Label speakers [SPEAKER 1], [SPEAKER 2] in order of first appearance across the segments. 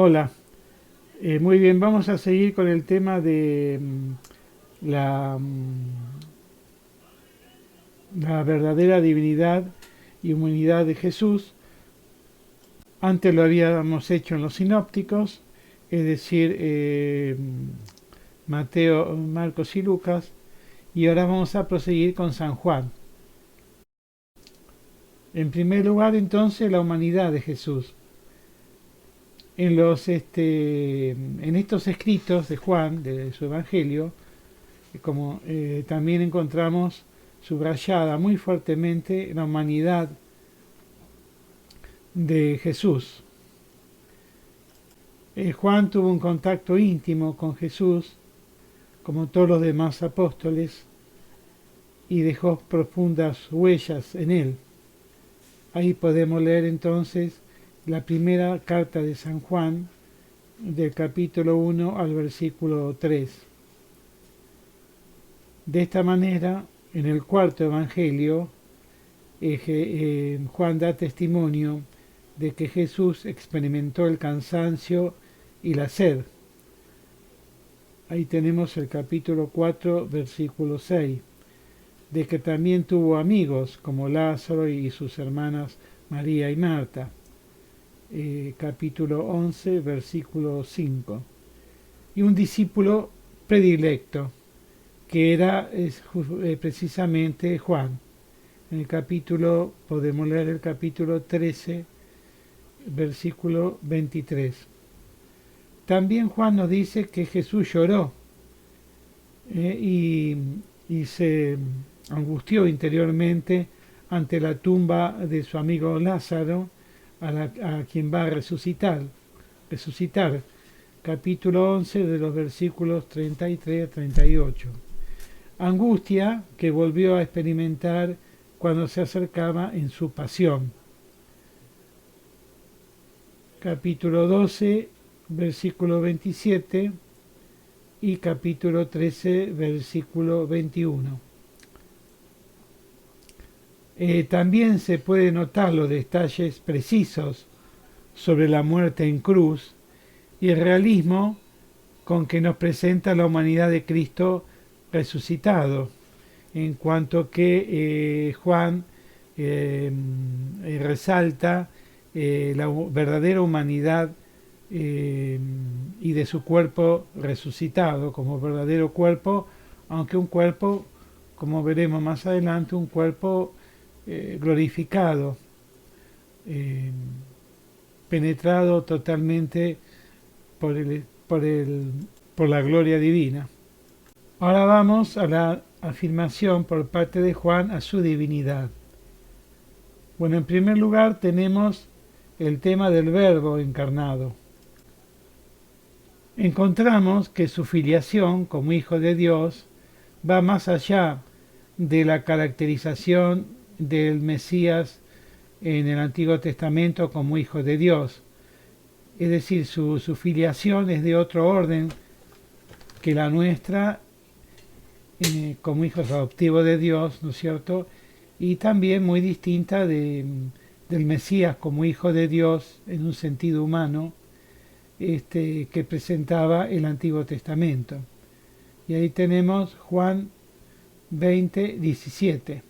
[SPEAKER 1] Hola, muy bien, vamos a seguir con el tema de la verdadera divinidad y humanidad de Jesús. Antes lo habíamos hecho en los sinópticos, es decir, Mateo, Marcos y Lucas, y ahora vamos a proseguir con San Juan. En primer lugar, entonces, la humanidad de Jesús. En estos escritos de Juan, de su Evangelio, como también encontramos subrayada muy fuertemente la humanidad de Jesús. Juan tuvo un contacto íntimo con Jesús, como todos los demás apóstoles, y dejó profundas huellas en él. Ahí podemos leer entonces la primera carta de San Juan, del capítulo 1 al versículo 3. De esta manera, en el cuarto Evangelio, Juan da testimonio de que Jesús experimentó el cansancio y la sed. Ahí tenemos el capítulo 4, versículo 6, de que también tuvo amigos como Lázaro y sus hermanas María y Marta. Capítulo 11, versículo 5. Y un discípulo predilecto, que era precisamente Juan. En el capítulo, podemos leer el capítulo 13, versículo 23. También Juan nos dice que Jesús lloró y se angustió interiormente ante la tumba de su amigo Lázaro, a quien va a resucitar. Capítulo 11 de los versículos 33 a 38. Angustia que volvió a experimentar cuando se acercaba en su pasión. Capítulo 12, versículo 27 y capítulo 13, versículo 21. También se puede notar los detalles precisos sobre la muerte en cruz y el realismo con que nos presenta la humanidad de Cristo resucitado, en cuanto que Juan resalta la verdadera humanidad y de su cuerpo resucitado como verdadero cuerpo, aunque un cuerpo, como veremos más adelante, un cuerpo glorificado, eh, penetrado totalmente por, por la gloria divina. Ahora vamos a la afirmación por parte de Juan a su divinidad. Bueno, en primer lugar tenemos el tema del Verbo encarnado. Encontramos que su filiación como Hijo de Dios va más allá de la caracterización del Mesías en el Antiguo Testamento como Hijo de Dios. Es decir, su filiación es de otro orden que la nuestra como hijos adoptivos de Dios, ¿no es cierto? Y también muy distinta del Mesías como Hijo de Dios en un sentido humano, que presentaba el Antiguo Testamento. Y ahí tenemos Juan 20, 17.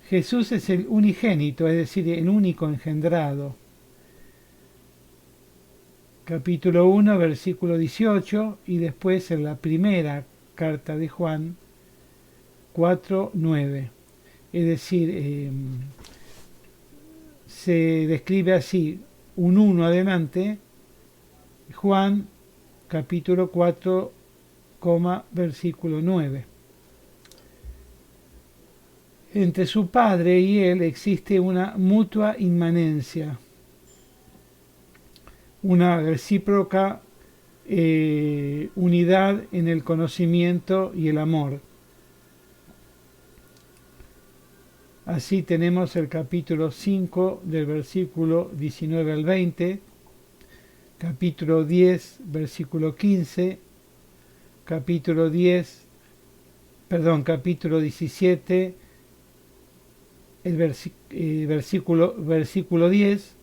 [SPEAKER 1] Jesús es el unigénito, es decir, el único engendrado. Capítulo 1, versículo 18, y después en la primera carta de Juan 4, 9. Es decir, se describe así, un uno adelante, Juan capítulo 4, versículo 9. Entre su Padre y Él existe una mutua inmanencia, una recíproca unidad en el conocimiento y el amor. Así tenemos el capítulo 5 del versículo 19 al 20, capítulo 10, versículo 15, capítulo 10, capítulo 17, el versículo 10,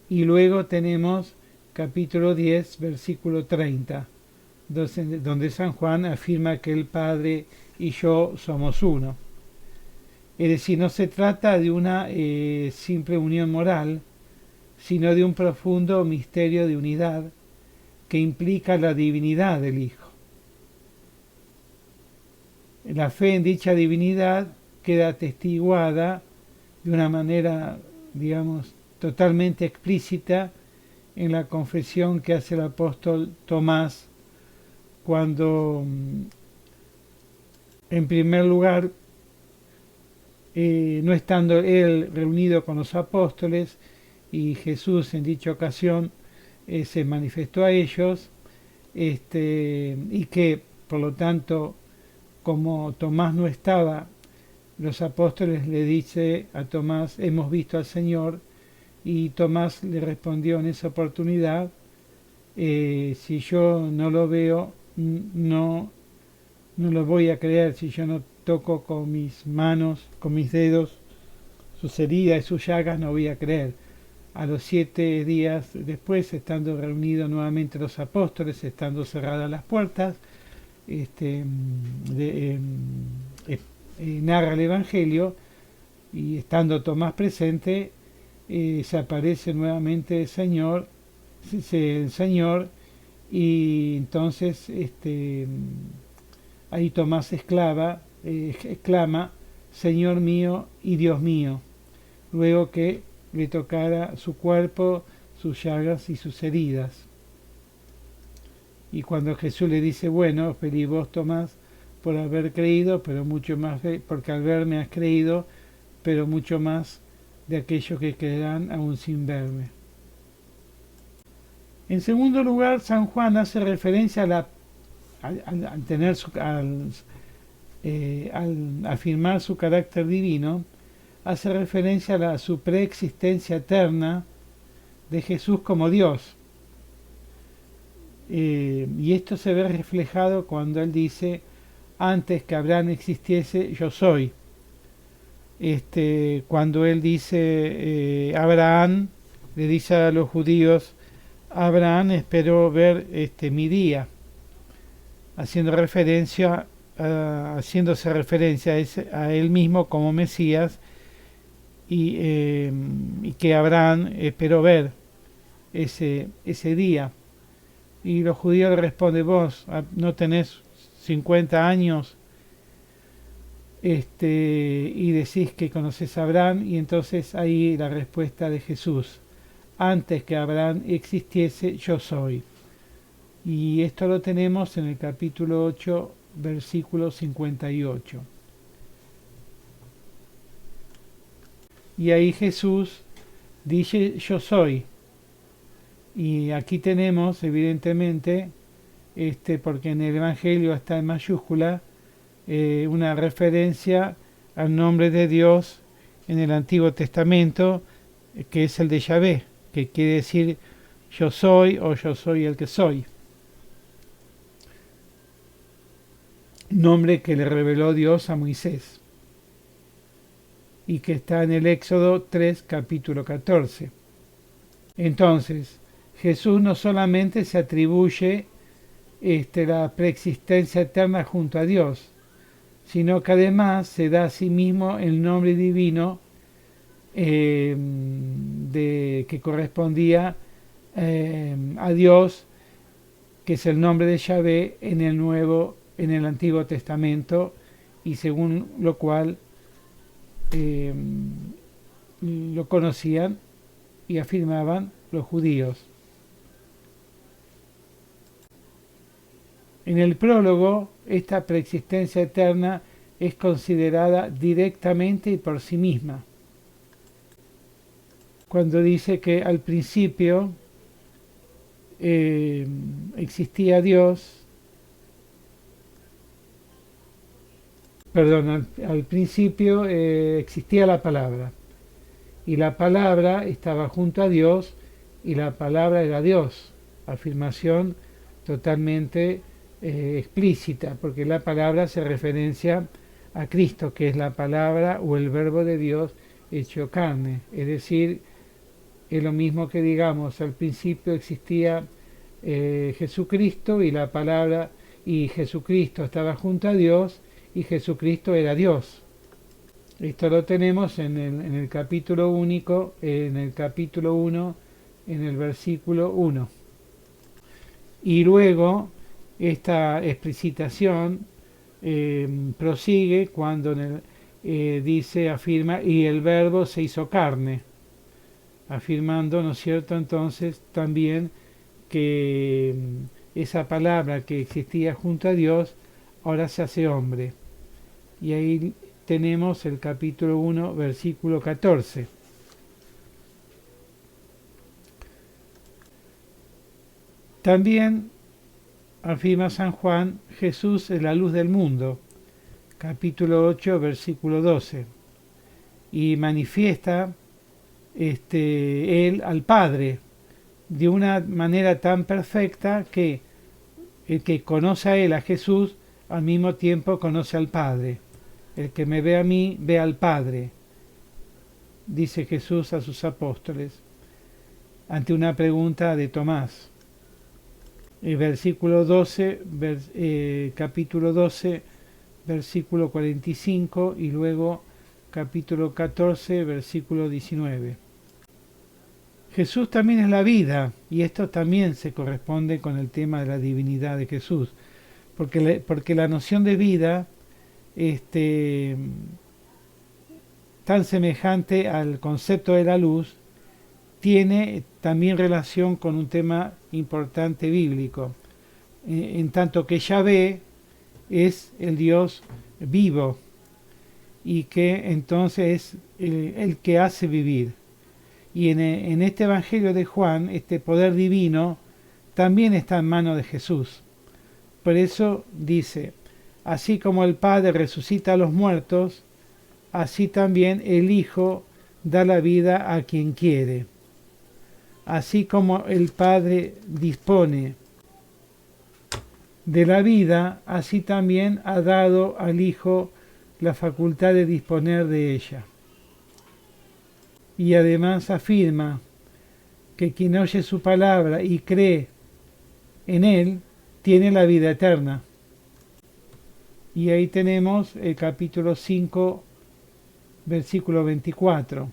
[SPEAKER 1] y luego tenemos capítulo 10, versículo 30, donde San Juan afirma que el Padre y yo somos uno. Es decir, no se trata de una simple unión moral, sino de un profundo misterio de unidad que implica la divinidad del Hijo. La fe en dicha divinidad queda atestiguada de una manera, digamos, totalmente explícita en la confesión que hace el apóstol Tomás cuando, en primer lugar, no estando él reunido con los apóstoles y Jesús en dicha ocasión se manifestó a ellos, y que por lo tanto, como Tomás no estaba, los apóstoles le dice a Tomás, hemos visto al Señor, y Tomás le respondió en esa oportunidad, si yo no lo veo, no lo voy a creer, si yo no toco con mis manos, con mis dedos, sus heridas y sus llagas, no voy a creer. A los 7 días después, estando reunidos nuevamente los apóstoles, estando cerradas las puertas, narra el Evangelio, y estando Tomás presente, se aparece nuevamente el Señor, y entonces ahí Tomás exclama, Señor mío y Dios mío, luego que le tocara su cuerpo, sus llagas y sus heridas. Y cuando Jesús le dice, bueno, feliz vos Tomás por haber creído, pero mucho más, porque al verme has creído, pero mucho más de aquellos que creerán aún sin verme. En segundo lugar, San Juan hace referencia al afirmar su carácter divino, hace referencia a su preexistencia eterna de Jesús como Dios. Y esto se ve reflejado cuando él dice, antes que Abraham existiese, yo soy. Cuando él dice, Abraham, le dice a los judíos, Abraham esperó ver mi día, haciéndose referencia a él mismo como Mesías, y que Abraham esperó ver ese día. Y los judíos le responden, vos no tenés 50 años y decís que conoces a Abraham, y entonces ahí la respuesta de Jesús, antes que Abraham existiese, yo soy. Y esto lo tenemos en el capítulo 8, versículo 58. Y ahí Jesús dice, yo soy. Y aquí tenemos, evidentemente, porque en el Evangelio está en mayúscula, una referencia al nombre de Dios en el Antiguo Testamento, que es el de Yahvé, que quiere decir yo soy o yo soy el que soy. Nombre que le reveló Dios a Moisés y que está en el Éxodo 3, capítulo 14. Entonces, Jesús no solamente se atribuye la preexistencia eterna junto a Dios, sino que además se da a sí mismo el nombre divino que correspondía a Dios, que es el nombre de Yahvé en el Antiguo Testamento, y según lo cual lo conocían y afirmaban los judíos. En el prólogo, esta preexistencia eterna es considerada directamente y por sí misma. Cuando dice que al principio existía Dios, al principio existía la palabra, y la palabra estaba junto a Dios, y la palabra era Dios. Afirmación totalmente explícita, porque la palabra se referencia a Cristo, que es la palabra o el verbo de Dios hecho carne, es decir, Es lo mismo que digamos, al principio existía Jesucristo y la palabra, y Jesucristo estaba junto a Dios y Jesucristo era Dios. Esto lo tenemos en el capítulo único, en el capítulo 1, en el versículo 1. Y luego esta explicitación prosigue cuando dice, afirma, y el verbo se hizo carne, afirmando, ¿no es cierto?, entonces también que esa palabra que existía junto a Dios ahora se hace hombre. Y ahí tenemos el capítulo 1, versículo 14. También afirma San Juan, Jesús es la luz del mundo, capítulo 8, versículo 12. Y manifiesta él al Padre de una manera tan perfecta que el que conoce a él, a Jesús, al mismo tiempo conoce al Padre. El que me ve a mí, ve al Padre, dice Jesús a sus apóstoles, ante una pregunta de Tomás. El versículo 12, capítulo 12, versículo 45 y luego capítulo 14, versículo 19. Jesús también es la vida y esto también se corresponde con el tema de la divinidad de Jesús, porque la noción de vida tan semejante al concepto de la luz tiene también relación con un tema importante bíblico, en tanto que Yahvé es el Dios vivo y que entonces es el que hace vivir. Y en este Evangelio de Juan, este poder divino también está en manos de Jesús. Por eso dice, así como el Padre resucita a los muertos, así también el Hijo da la vida a quien quiere. Así como el Padre dispone de la vida, así también ha dado al Hijo la facultad de disponer de ella. Y además afirma que quien oye su palabra y cree en él, tiene la vida eterna. Y ahí tenemos el capítulo 5, versículo 24.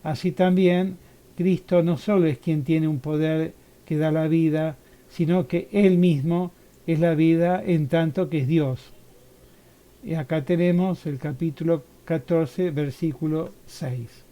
[SPEAKER 1] Así también, Cristo no solo es quien tiene un poder que da la vida, sino que Él mismo es la vida en tanto que es Dios. Y acá tenemos el capítulo 14, versículo 6.